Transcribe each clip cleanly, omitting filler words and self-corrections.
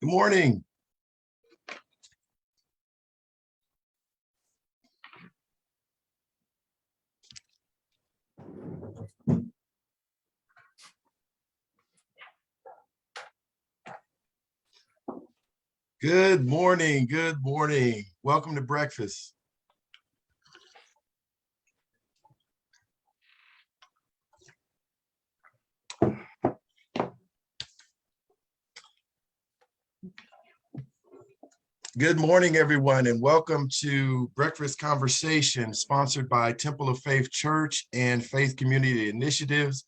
Good morning. Good morning. Good morning. Welcome to breakfast. Good morning, everyone, and welcome to Breakfast Conversation, sponsored by Temple of Faith Church and Faith Community Initiatives.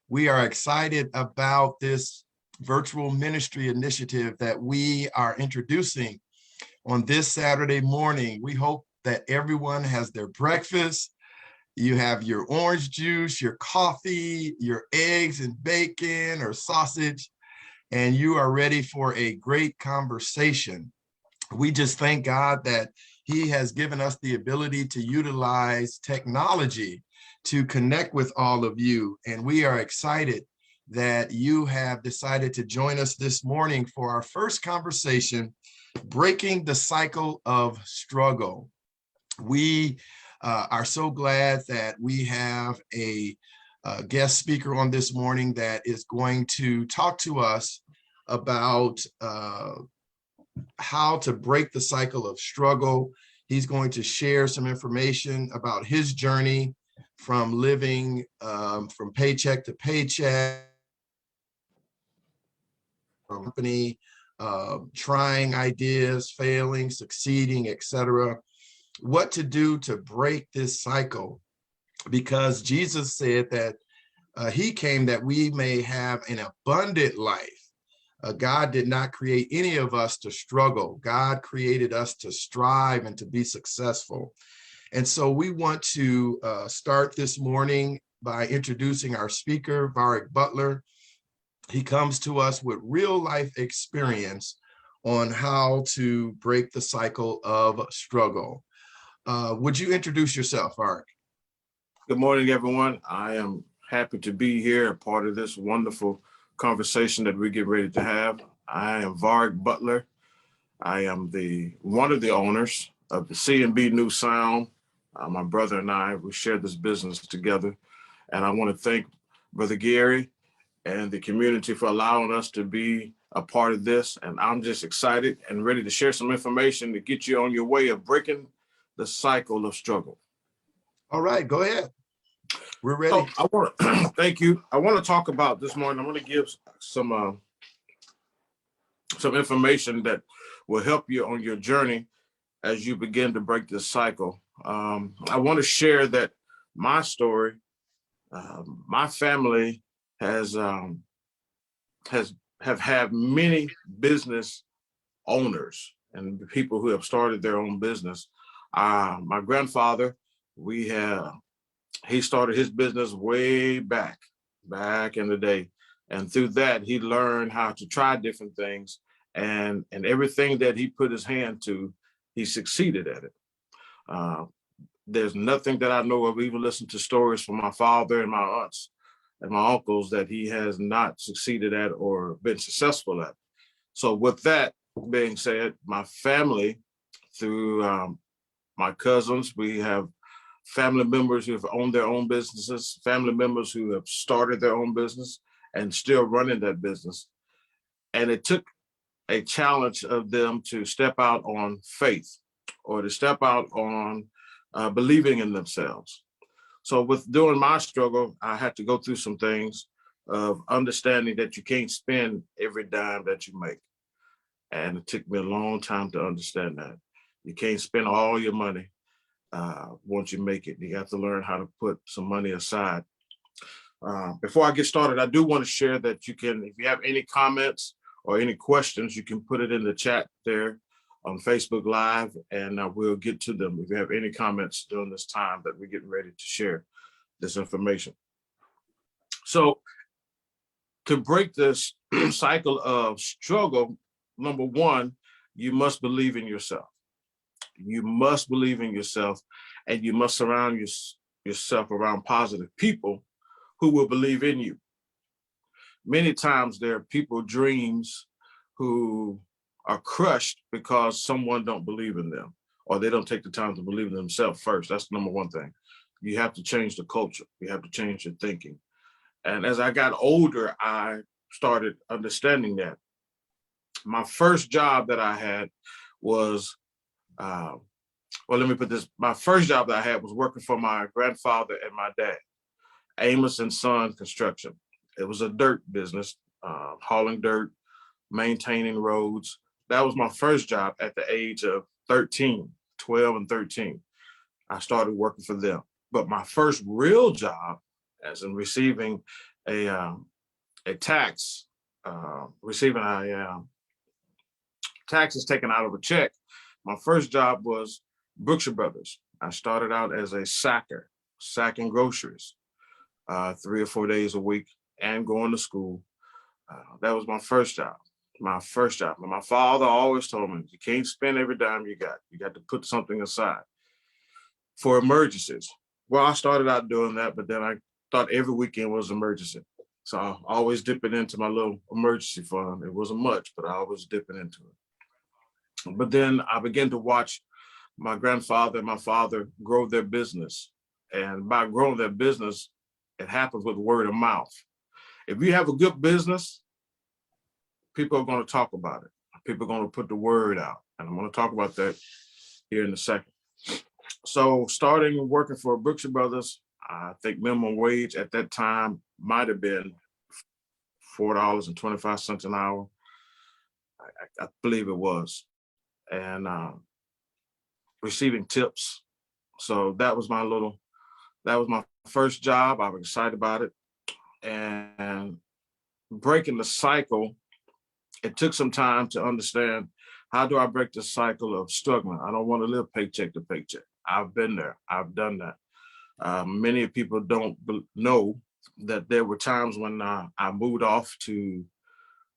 We are excited about this virtual ministry initiative that we are introducing on this Saturday morning. We hope that everyone has their breakfast. You have your orange juice, your coffee, your eggs and bacon or sausage, and you are ready for a great conversation. We just thank God that He has given us the ability to utilize technology to connect with all of you. And we are excited that you have decided to join us this morning for our first conversation, Breaking the Cycle of Struggle. We are so glad that we have a guest speaker on this morning that is going to talk to us about how to break the cycle of struggle. He's going to share some information about his journey from living from paycheck to paycheck, from company, trying ideas, failing, succeeding, etc. What to do to break this cycle, because Jesus said that He came that we may have an abundant life. God did not create any of us to struggle. God created us to strive and to be successful. And so we want to start this morning by introducing our speaker, Varric Butler. He comes to us with real life experience on how to break the cycle of struggle. Would you introduce yourself, Varric? Good morning, everyone. I am happy to be here, a part of this wonderful conversation that we get ready to have. I am Varric Butler. I am one of the owners of the C&B New Sound. My brother and I, we share this business together. And I want to thank Brother Gary and the community for allowing us to be a part of this. And I'm just excited and ready to share some information to get you on your way of breaking the cycle of struggle. All right, go ahead. We're ready. So I want to thank you. I want to talk about this morning. I'm going to give some information that will help you on your journey as you begin to break this cycle. I want to share that my story. My family have had many business owners and people who have started their own business. My grandfather, he started his business way back in the day. And through that, he learned how to try different things, and everything that he put his hand to, he succeeded at it. There's nothing that I know of, even listening to stories from my father and my aunts and my uncles, that he has not succeeded at or been successful at. So with that being said, my family, through my cousins, we have family members who have owned their own businesses, family members who have started their own business and still running that business. And it took a challenge of them to step out on faith, or to step out on believing in themselves. So with doing my struggle, I had to go through some things of understanding that you can't spend every dime that you make. And it took me a long time to understand that. You can't spend all your money once you make it. You have to learn how to put some money aside. Before I get started, I do want to share that you can, if you have any comments or any questions, you can put it in the chat there on Facebook Live, and we'll get to them if you have any comments during this time that we're getting ready to share this information. So to break this cycle of struggle, number one, you must believe in yourself. You must believe in yourself, and you must surround yourself around positive people who will believe in you. Many times there are people, dreams, who are crushed because someone don't believe in them, or they don't take the time to believe in themselves first. That's the number one thing. You have to change the culture. You have to change your thinking. And as I got older, I started understanding that. My first job that I had was, well, let me put this. My first job that I had was working for my grandfather and my dad, Amos and Son Construction. It was a dirt business, hauling dirt, maintaining roads. That was my first job at the age of 13, 12 and 13. I started working for them. But my first real job, as in receiving a tax, receiving a taxes taken out of a check, my first job was Brookshire Brothers. I started out as a sacker, sacking groceries, 3 or 4 days a week, and going to school. That was my first job. My first job. And my father always told me, you can't spend every dime you got. You got to put something aside for emergencies. Well, I started out doing that, but then I thought every weekend was an emergency. So I always dipping into my little emergency fund. It wasn't much, but I always dipping into it. But then I began to watch my grandfather and my father grow their business. And by growing their business, it happens with word of mouth. If you have a good business, people are going to talk about it. People are going to put the word out. And I'm going to talk about that here in a second. So starting working for Brookshire Brothers, I think minimum wage at that time might have been $4.25 an hour. I believe it was. And receiving tips. So that was my first job. I was excited about it. And breaking the cycle, it took some time to understand, how do I break the cycle of struggling? I don't want to live paycheck to paycheck. I've been there. I've done that. Many people don't know that there were times when I moved off to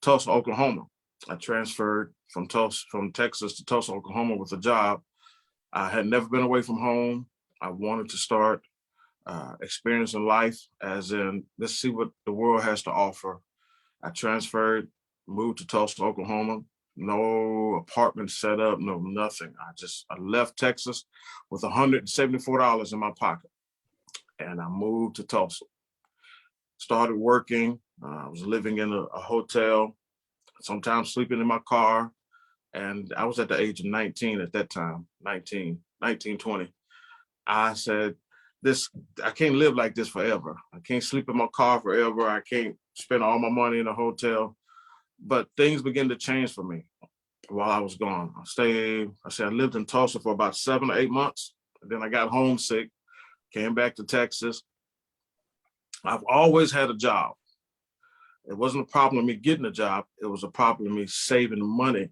Tulsa, Oklahoma. I transferred from Texas to Tulsa, Oklahoma with a job. I had never been away from home. I wanted to start experiencing life, as in, let's see what the world has to offer. I transferred, moved to Tulsa, Oklahoma. No apartment set up, no nothing. I left Texas with $174 in my pocket, and I moved to Tulsa. Started working. I was living in a hotel, sometimes sleeping in my car. And I was at the age of 19 at that time, 19, 20. I said, I can't live like this forever. I can't sleep in my car forever. I can't spend all my money in a hotel. But things began to change for me while I was gone. I lived in Tulsa for about 7 or 8 months. Then I got homesick, came back to Texas. I've always had a job. It wasn't a problem of me getting a job. It was a problem of me saving money.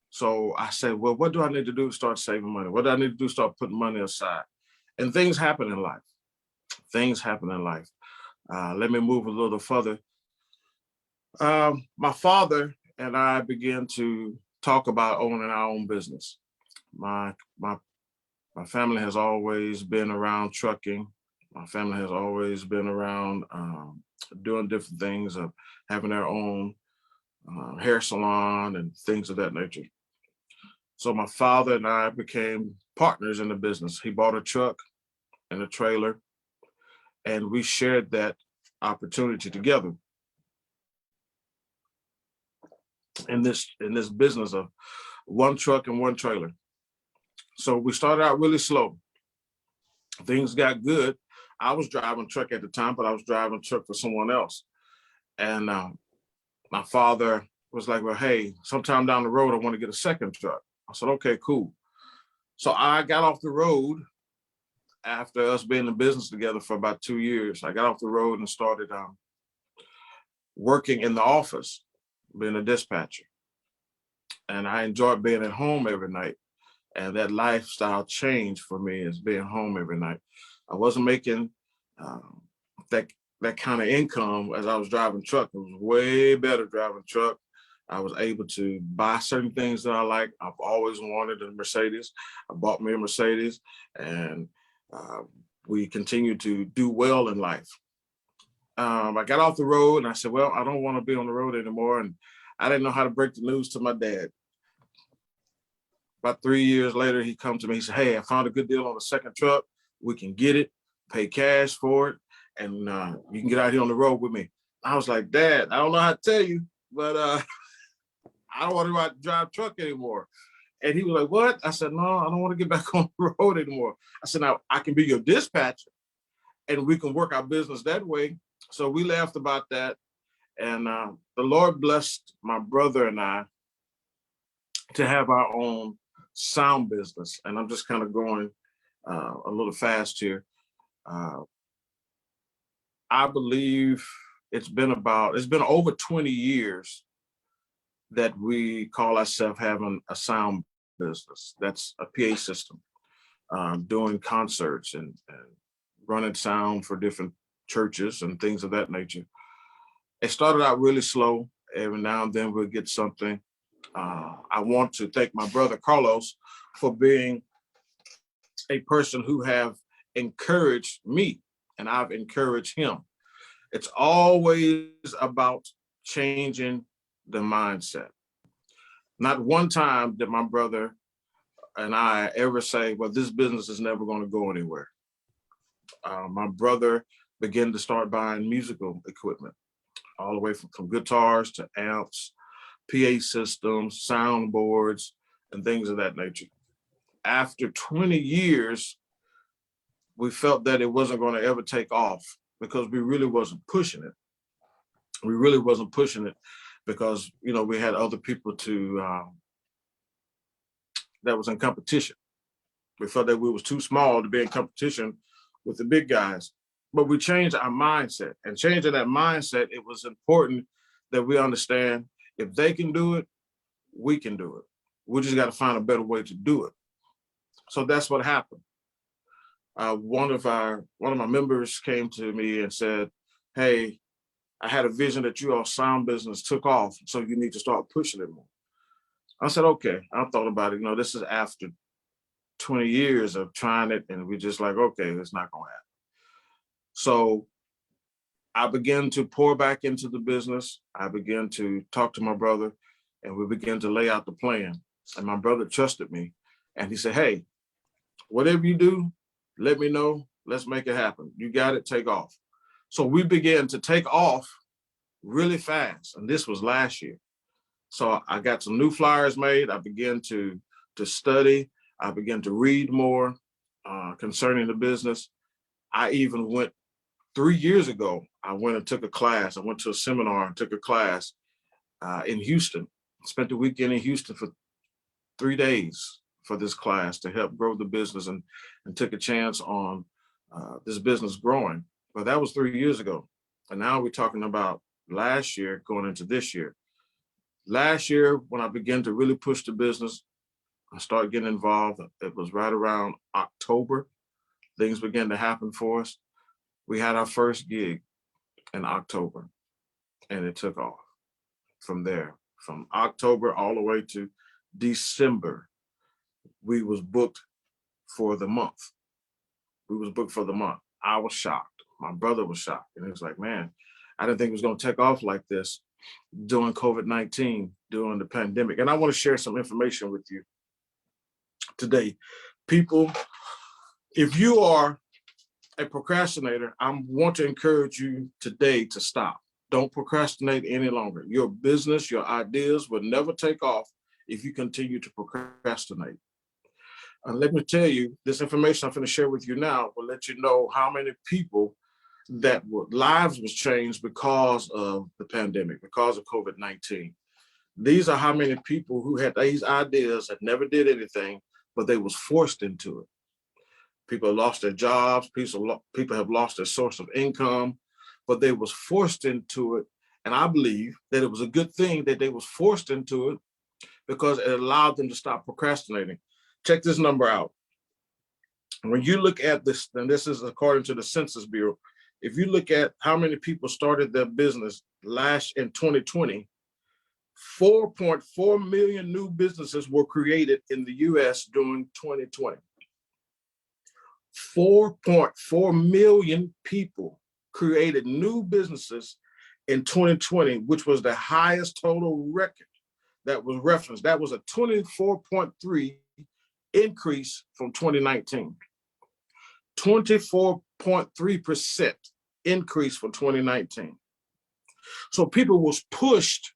So I said, well, what do I need to do to start saving money? What do I need to do to start putting money aside? And things happen in life. Things happen in life. Let me move a little further. My father and I began to talk about owning our own business. My family has always been around trucking. My family has always been around doing different things, of having their own hair salon and things of that nature. So my father and I became partners in the business. He bought a truck and a trailer, and we shared that opportunity together in this business of one truck and one trailer. So we started out really slow. Things got good. I was driving truck at the time, but I was driving truck for someone else. And my father was like, well, hey, sometime down the road, I want to get a second truck. I said, okay, cool. So I got off the road after us being in business together for about 2 years. I got off the road and started working in the office, being a dispatcher. And I enjoyed being at home every night. And that lifestyle changed for me, as being home every night. I wasn't making that kind of income as I was driving truck. It was way better driving truck. I was able to buy certain things that I like. I've always wanted a Mercedes. I bought me a Mercedes, and we continued to do well in life. I got off the road and I said, well, I don't want to be on the road anymore. And I didn't know how to break the news to my dad. About 3 years later, he come to me, he said, hey, I found a good deal on the second truck. We can get it, pay cash for it, and you can get out here on the road with me. I was like, Dad, I don't know how to tell you, but I don't want to drive truck anymore. And he was like, what? I said, no, I don't want to get back on the road anymore. I said, now I can be your dispatcher and we can work our business that way. So we laughed about that. And the Lord blessed my brother and I to have our own sound business. And I'm just kind of going a little fast here. I believe it's been over 20 years that we call ourselves having a sound business. That's a PA system, doing concerts and running sound for different churches and things of that nature. It started out really slow. Every now and then we'll get something. I want to thank my brother Carlos for being a person who have encouraged me, and I've encouraged him. It's always about changing the mindset. Not one time did my brother and I ever say, well, this business is never going to go anywhere. My brother began to start buying musical equipment, all the way from guitars to amps, PA systems, soundboards, and things of that nature. After 20 years, we felt that it wasn't going to ever take off because we really wasn't pushing it. We really wasn't pushing it because, you know, we had other people that was in competition. We felt that we was too small to be in competition with the big guys. But we changed our mindset, and changing that mindset, it was important that we understand if they can do it, we can do it. We just got to find a better way to do it. So that's what happened. One of my members came to me and said, hey, I had a vision that your sound business took off, so you need to start pushing it more. I said, okay. I thought about it. You know, this is after 20 years of trying it, and we're just like, okay, it's not going to happen. So I began to pour back into the business. I began to talk to my brother, and we began to lay out the plan. And my brother trusted me, and he said, hey, whatever you do, let me know. Let's make it happen. You got it, take off. So we began to take off really fast. And this was last year. So I got some new flyers made. I began to study. I began to read more concerning the business. I even went 3 years ago. I went and took a class. I went to a seminar and took a class in Houston. Spent the weekend in Houston for 3 days for this class to help grow the business, and took a chance on this business growing. But that was 3 years ago. And now we're talking about last year going into this year. Last year, when I began to really push the business, I started getting involved. It was right around October. Things began to happen for us. We had our first gig in October, and it took off from there. From October all the way to December, we was booked for the month. I was shocked. My brother was shocked. And he was like, man, I didn't think it was going to take off like this during COVID-19, during the pandemic. And I want to share some information with you today. People, if you are a procrastinator, I want to encourage you today to stop. Don't procrastinate any longer. Your business, your ideas will never take off if you continue to procrastinate. And let me tell you, this information I'm going to share with you now will let you know how many people that lives was changed because of the pandemic, because of COVID-19. These are how many people who had these ideas and never did anything, but they was forced into it. People lost their jobs, people have lost their source of income, but they was forced into it. And I believe that it was a good thing that they was forced into it because it allowed them to stop procrastinating. Check this number out. When you look at this, and this is according to the Census Bureau, if you look at how many people started their business last in 2020, 4.4 million new businesses were created in the US during 2020. 4.4 million people created new businesses in 2020, which was the highest total record that was referenced. That was a 24.3 increase from 2019. 24.3% increase from 2019. So people was pushed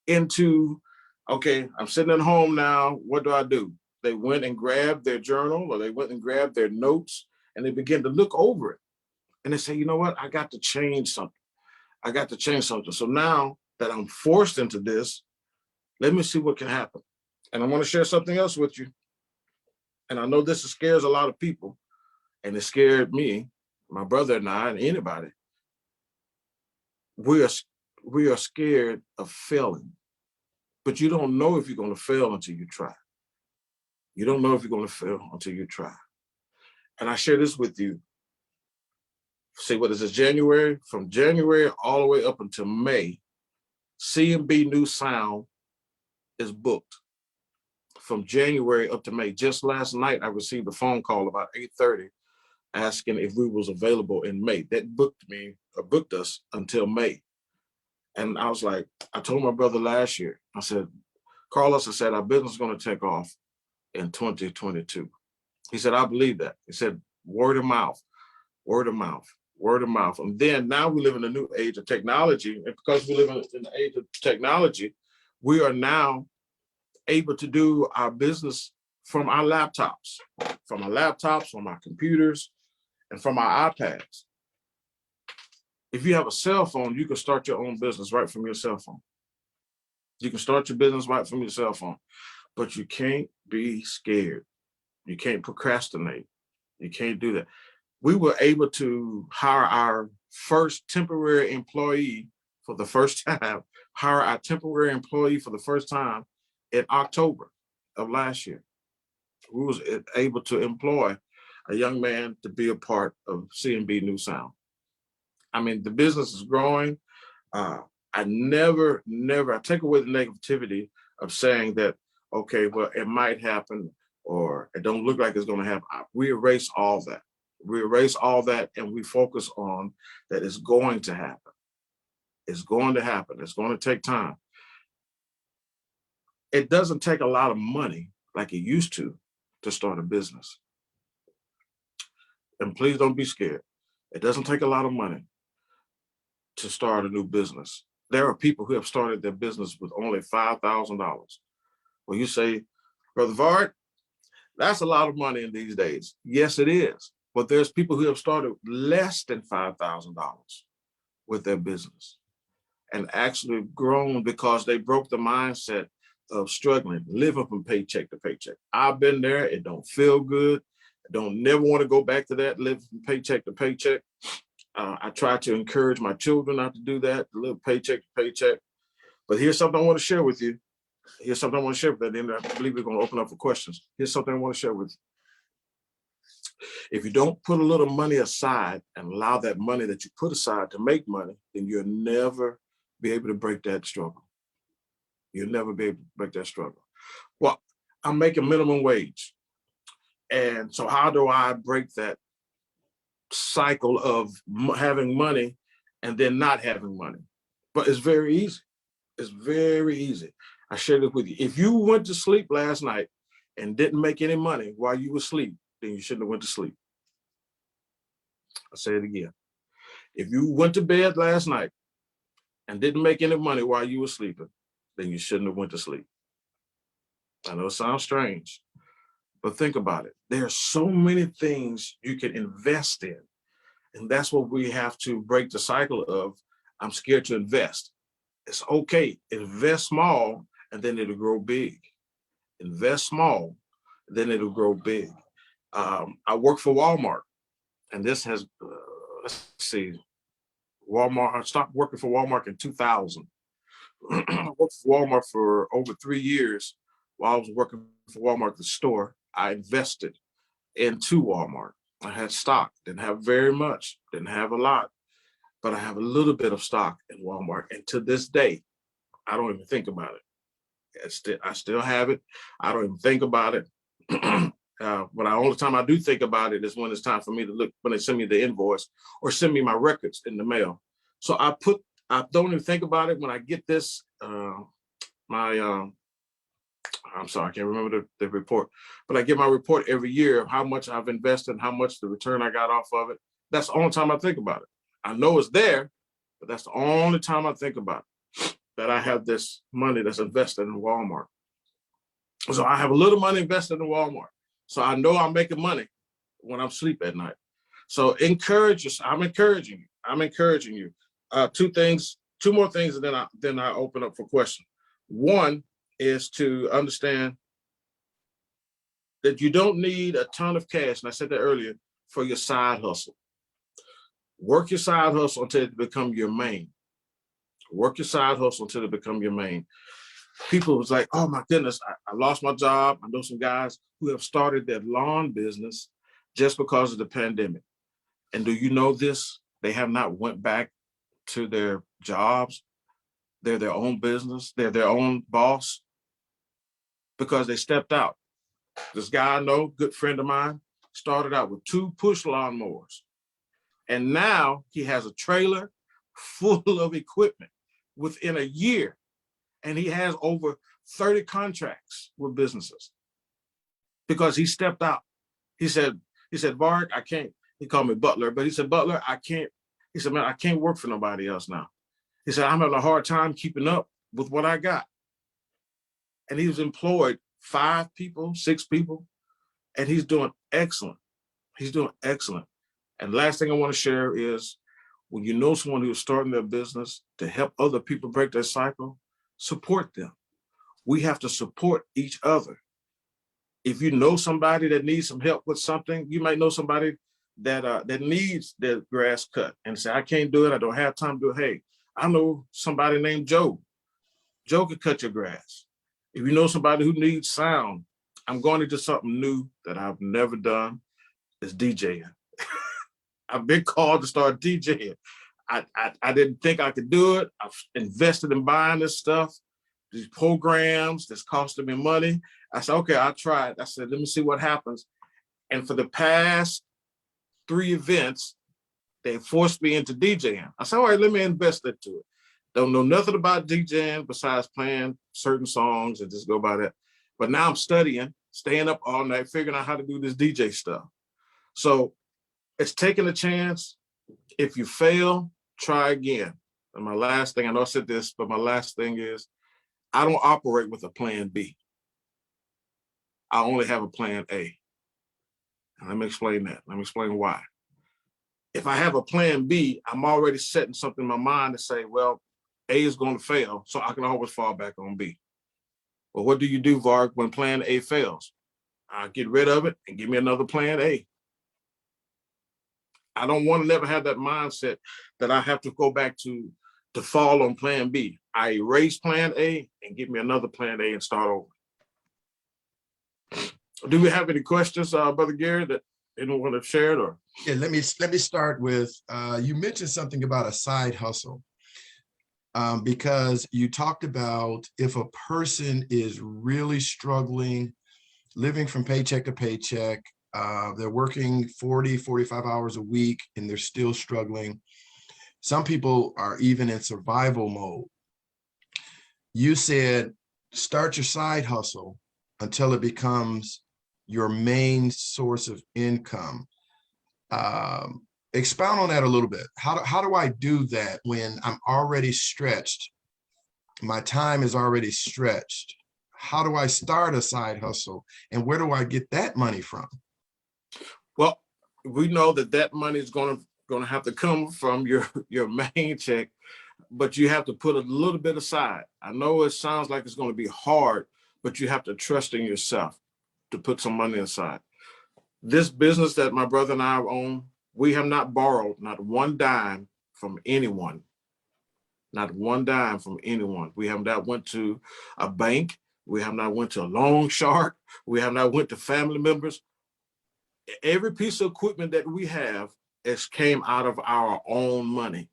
into, okay, I'm sitting at home now, what do? They went and grabbed their journal, or they went and grabbed their notes, and they began to look over it. And they say, you know what, I got to change something. I got to change something. So now that I'm forced into this, let me see what can happen. And I want to share something else with you. And I know this scares a lot of people, and it scared me, my brother and I, and anybody. We are scared of failing, but you don't know if you're going to fail until you try. You don't know if you're going to fail until you try. And I share this with you. See, what is this, January? From January all the way up until May, C&B New Sound is booked from January up to May. Just last night, I received a phone call about 8:30 asking if we was available in May. That booked us until May. And I was like, I told my brother last year, I said, Carlos, I said, our business is going to take off in 2022. He said, I believe that. He said, word of mouth, word of mouth, word of mouth. And then now we live in a new age of technology. And because we live in the age of technology, we are now able to do our business from our laptops, from our computers, and from our iPads. If you have a cell phone, you can start your own business right from your cell phone. You can start your business right from your cell phone, but you can't be scared. You can't procrastinate. You can't do that. We were able to hire our first temporary employee for the first time, in October of last year. We was able to employ a young man to be a part of C&B New Sound. I mean, the business is growing. I take away the negativity of saying that, okay, well, it might happen or it don't look like it's going to happen. We erase all that. And we focus on that it's going to happen. It's going to happen. It's going to take time. It doesn't take a lot of money like it used to start a business. And please don't be scared. It doesn't take a lot of money to start a new business. There are people who have started their business with only $5,000. Well, you say, Brother Vard, that's a lot of money in these days. Yes, it is. But there's people who have started less than $5,000 with their business and actually grown because they broke the mindset of struggling, living from paycheck to paycheck. I've been there. It don't feel good. I don't never want to go back to that, live from paycheck to paycheck. I try to encourage my children not to do that, to live paycheck to paycheck. But here's something I want to share with you. And then I believe we're going to open up for questions. Here's something I want to share with you. If you don't put a little money aside and allow that money that you put aside to make money, then you'll never be able to break that struggle. You'll never be able to break that struggle. Well, I'm making minimum wage. And so how do I break that cycle of having money and then not having money? But it's very easy. It's very easy. I shared it with you. If you went to sleep last night and didn't make any money while you were asleep, then you shouldn't have went to sleep. I'll say it again. If you went to bed last night and didn't make any money while you were sleeping, then you shouldn't have went to sleep. I know it sounds strange, but think about it. There are so many things you can invest in. And that's what we have to break the cycle of. I'm scared to invest. It's okay. Invest small and then it'll grow big. Invest small, then it'll grow big. I work for Walmart, and this has, let's see, Walmart. I stopped working for Walmart in 2000. I worked for Walmart for over 3 years. While I was working for Walmart, the store, I invested into Walmart. I had stock, didn't have very much, didn't have a lot, but I have a little bit of stock in Walmart. And to this day, I don't even think about it. I still have it. I don't even think about it. But the only time I do think about it is when it's time for me to look, when they send me the invoice or send me my records in the mail. So I I don't even think about it when I get this. I'm sorry, I can't remember the report, but I get my report every year of how much I've invested, how much the return I got off of it. That's the only time I think about it. I know it's there, but that's the only time I think about it, that I have this money that's invested in Walmart. So I have a little money invested in Walmart. So I know I'm making money when I'm asleep at night. So encourage us. I'm encouraging you. I'm encouraging you. Two more things, and then I open up for questions. One is to understand that you don't need a ton of cash, and I said that earlier, for your side hustle. Work your side hustle until it become your main. Work your side hustle until it become your main. People was like, oh my goodness, I lost my job. I know some guys who have started their lawn business just because of the pandemic. And do you know this? They have not went back to their jobs. They're their own business. They're their own boss because they stepped out. This guy I know, good friend of mine, started out with 2 push lawnmowers. And now he has a trailer full of equipment within a year. And he has over 30 contracts with businesses because he stepped out. He said, Varg, I can't, he called me Butler, but he said, Butler, I can't, he said, man, I can't work for nobody else now. He said, I'm having a hard time keeping up with what I got. And he was employed 5 people, 6 people, and he's doing excellent. He's doing excellent. And last thing I want to share is when you know someone who's starting their business to help other people break their cycle, support them. We have to support each other. If you know somebody that needs some help with something, you might know somebody that needs their grass cut and say, I can't do it. I don't have time to do it. Hey, I know somebody named Joe. Joe could cut your grass. If you know somebody who needs sound, I'm going into something new that I've never done, is DJing. I've been called to start DJing. I didn't think I could do it. I've invested in buying this stuff, these programs that's costing me money. I said, okay, I'll try it. I said, let me see what happens. And for the past 3 events, they forced me into DJing. I said, all right, let me invest into it. Don't know nothing about DJing besides playing certain songs and just go by that. But now I'm studying, staying up all night, figuring out how to do this DJ stuff. So it's taking a chance. If you fail, try again. And my last thing, I know I said this, but my last thing is I don't operate with a plan B. I only have a plan A. And let me explain that. Let me explain why. If I have a plan B, I'm already setting something in my mind to say, well, A is going to fail, so I can always fall back on B. Well, what do you do, Varg, when plan A fails? I get rid of it and give me another plan A. I don't want to never have that mindset that I have to go back to fall on plan B. I erase plan A and give me another plan A and start over. Do we have any questions, Brother Gary, that anyone want to share? Or yeah, let me start with you mentioned something about a side hustle. Because you talked about if a person is really struggling, living from paycheck to paycheck, they're working 40, 45 hours a week, and they're still struggling. Some people are even in survival mode. You said, start your side hustle until it becomes your main source of income. Expound on that a little bit. How do I do that when I'm already stretched? My time is already stretched. How do I start a side hustle? And where do I get that money from? Well, we know that money is going to have to come from your main check, but you have to put a little bit aside. I know it sounds like it's going to be hard, but you have to trust in yourself to put some money aside. This business that my brother and I own, we have not borrowed not one dime from anyone. Not one dime from anyone. We have not went to a bank. We have not went to a loan shark. We have not went to family members. Every piece of equipment that we have has came out of our own money.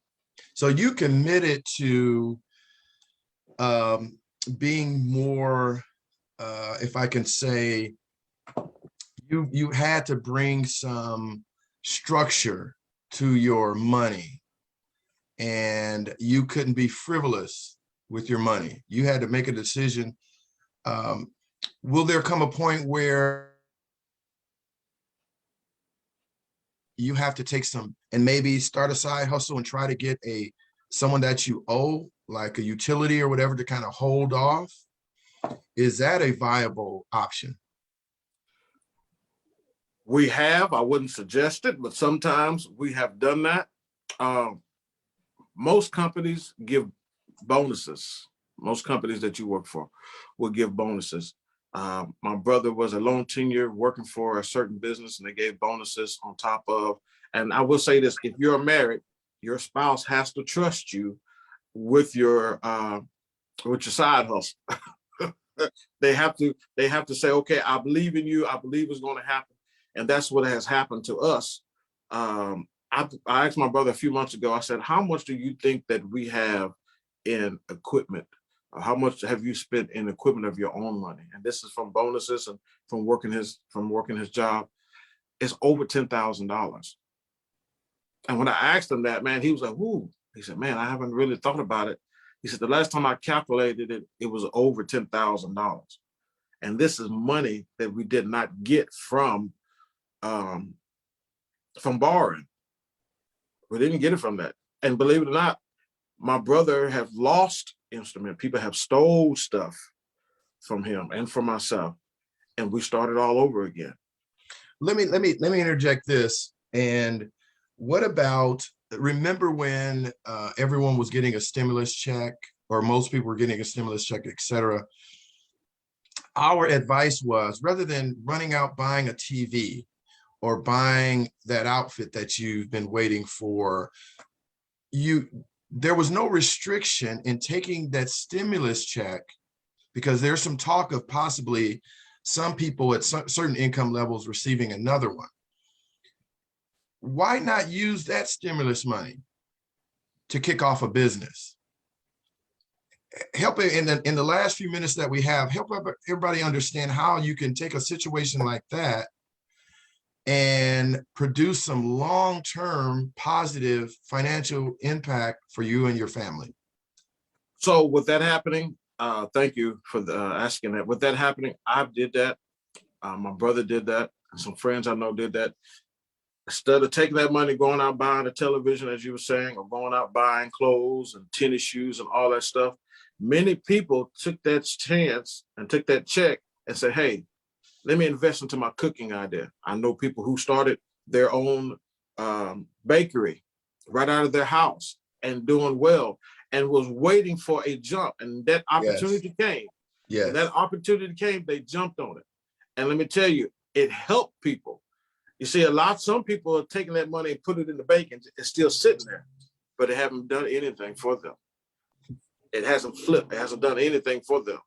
So you committed to being more, if I can say, you had to bring some structure to your money. and you couldn't be frivolous with your money. You had to make a decision. Will there come a point where you have to take some and maybe start a side hustle and try to get someone that you owe, like a utility or whatever, to kind of hold off? Is that a viable option? I wouldn't suggest it, but sometimes we have done that. Most companies give bonuses. Most companies that you work for will give bonuses. My brother was a long tenure working for a certain business, and they gave bonuses on top of. And I will say this: if you're married, your spouse has to trust you with your side hustle. They have to say, okay, I believe in you. I believe it's going to happen. And that's what has happened to us. I asked my brother a few months ago, I said, how much do you think that we have in equipment? How much have you spent in equipment of your own money? And this is from bonuses and from working his job. It's over $10,000. And when I asked him that, man, he was like, "Whoo." He said, "Man, I haven't really thought about it." He said, "The last time I calculated it, it was over $10,000. And this is money that we did not get from borrowing. We didn't get it from that. And believe it or not, my brother have lost instrument. People have stole stuff from him and from myself, and we started all over again." Let me interject this. And what about, remember when everyone was getting a stimulus check, or most people were getting a stimulus check, et cetera? Our advice was, rather than running out buying a TV or buying that outfit that you've been waiting for, there was no restriction in taking that stimulus check, because there's some talk of possibly some people at certain income levels receiving another one. Why not use that stimulus money to kick off a business? Help in the last few minutes that we have, help everybody understand how you can take a situation like that and produce some long-term positive financial impact for you and your family. So with that happening, thank you for asking that. With that happening, I did that. My brother did that. Some friends I know did that. Instead of taking that money, going out buying a television, as you were saying, or going out buying clothes and tennis shoes and all that stuff, many people took that chance and took that check and said, "Hey, let me invest into my cooking idea." I know people who started their own bakery right out of their house and doing well, and was waiting for a jump. And that opportunity came. Yes. When that opportunity came, they jumped on it. And let me tell you, it helped people. You see, some people are taking that money and put it in the bank, and it's still sitting there, but it haven't done anything for them. It hasn't flipped. It hasn't done anything for them.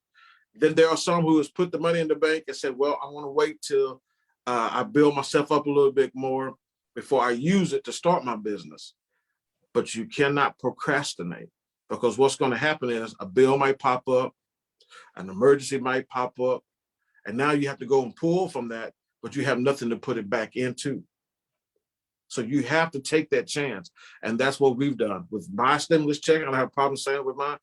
Then there are some who has put the money in the bank and said, "Well, I want to wait till I build myself up a little bit more before I use it to start my business." But you cannot procrastinate, because what's going to happen is a bill might pop up, an emergency might pop up, and now you have to go and pull from that, but you have nothing to put it back into. So you have to take that chance. And that's what we've done. With my stimulus check, I don't have a problem saying with mine,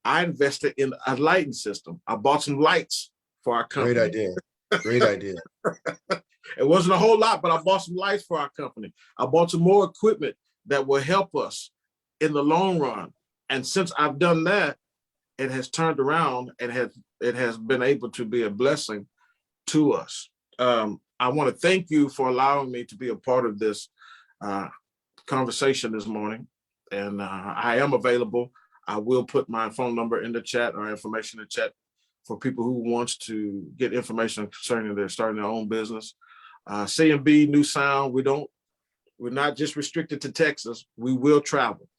I invested in a lighting system. I bought some lights for our company. Great idea. Great idea. It wasn't a whole lot, but I bought some lights for our company. I bought some more equipment that will help us in the long run. And since I've done that, it has turned around and it has been able to be a blessing to us. I want to thank you for allowing me to be a part of this conversation this morning. And I am available. I will put my phone number in the chat, or information in the chat, for people who wants to get information concerning their starting their own business. C&B New Sound, we're not just restricted to Texas. We will travel.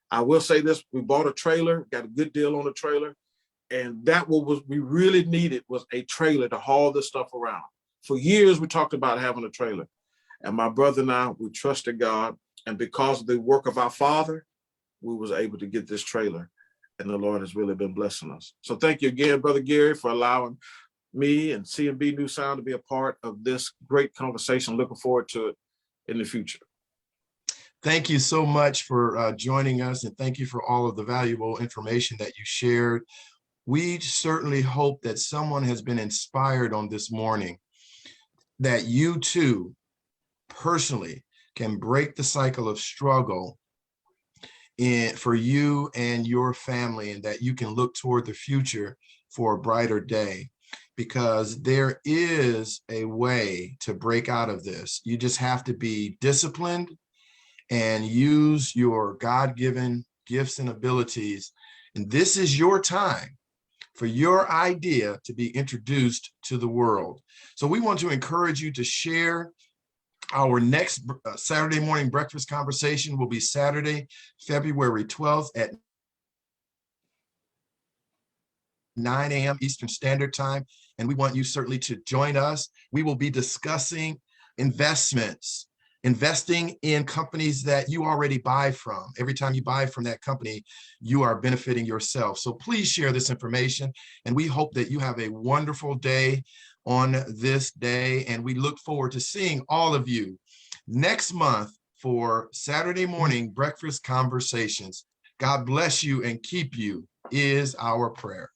I will say this: we bought a trailer, got a good deal on the trailer, and that what we really needed was a trailer to haul this stuff around. For years, we talked about having a trailer, and my brother and I, we trusted God, and because of the work of our Father, we was able to get this trailer, and the Lord has really been blessing us. So thank you again, Brother Gary, for allowing me and C&B New Sound to be a part of this great conversation. Looking forward to it in the future. Thank you so much for joining us, and thank you for all of the valuable information that you shared. We certainly hope that someone has been inspired on this morning, that you too personally can break the cycle of struggle for you and your family, and that you can look toward the future for a brighter day, because there is a way to break out of this. You just have to be disciplined and use your God-given gifts and abilities. And this is your time for your idea to be introduced to the world. So we want to encourage you to share. Our next Saturday morning breakfast conversation will be Saturday, February 12th at 9 a.m. Eastern Standard Time. And we want you certainly to join us. We will be discussing investments, investing in companies that you already buy from. Every time you buy from that company, you are benefiting yourself. So please share this information. And we hope that you have a wonderful day on this day. And we look forward to seeing all of you next month for Saturday morning breakfast conversations. God bless you and keep you is our prayer.